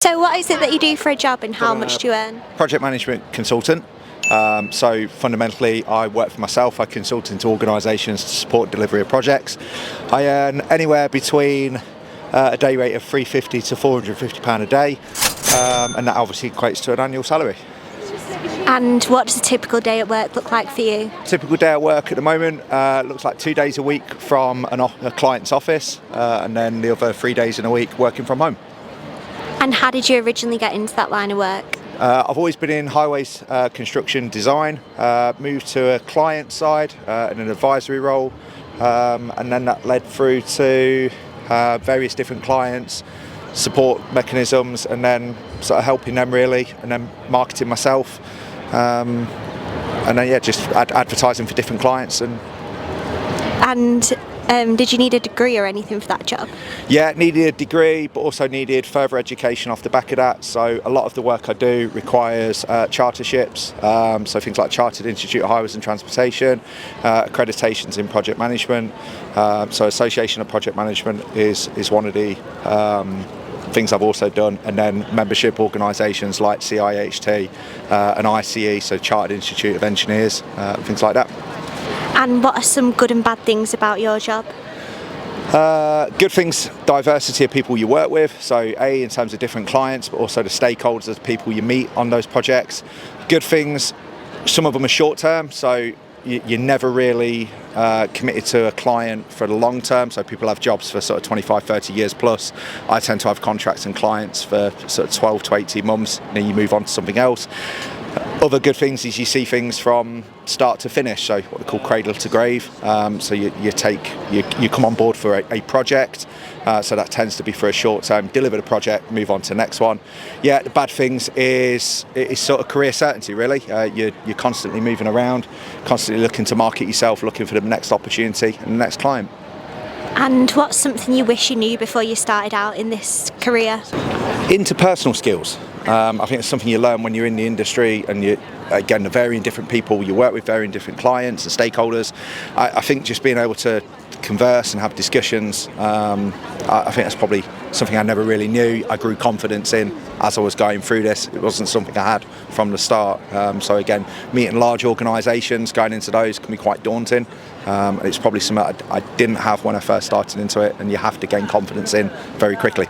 So what is it that you do for a job and how much do you earn? Project management consultant. So fundamentally I work for myself. I consult into organisations to support delivery of projects. I earn anywhere between a day rate of £350 to £450 a day, and that obviously equates to an annual salary. And what does a typical day at work look like for you? Typical day at work at the moment looks like 2 days a week from a client's office, and then the other 3 days in a week working from home. And how did you originally get into that line of work? I've always been in highways construction design, moved to a client side in an advisory role, and then that led through to various different clients, support mechanisms, and then sort of helping them really, and then marketing myself, and then just advertising for different clients. And did you need a degree or anything for that job? Yeah, needed a degree, but also needed further education off the back of that. So a lot of the work I do requires charterships, so things like Chartered Institute of Highways and Transportation, accreditations in project management. So Association of Project Management is one of the things I've also done, and then membership organisations like CIHT and ICE, so Chartered Institute of Engineers, things like that. And what are some good and bad things about your job? Good things, diversity of people you work with, so in terms of different clients, but also the stakeholders, the people you meet on those projects. Good things, some of them are short term, so you're never really committed to a client for the long term, so people have jobs for sort of 25, 30 years plus. I tend to have contracts and clients for sort of 12 to 18 months, and then you move on to something else. Other good things is you see things from start to finish, so what they call cradle to grave. So you come on board for a project, so that tends to be for a short term, deliver the project, move on to the next one. Yeah, the bad things is sort of career certainty really. You're constantly moving around, constantly looking to market yourself, looking for the next opportunity and the next client. And what's something you wish you knew before you started out in this career? Interpersonal skills. I think it's something you learn when you're in the industry, and the varying different people you work with, varying different clients and stakeholders. I think just being able to converse and have discussions, I think that's probably something I never really knew. I grew confidence in as I was going through this. It wasn't something I had from the start. So again, meeting large organisations, going into those can be quite daunting. It's probably something I didn't have when I first started into it, and you have to gain confidence in very quickly.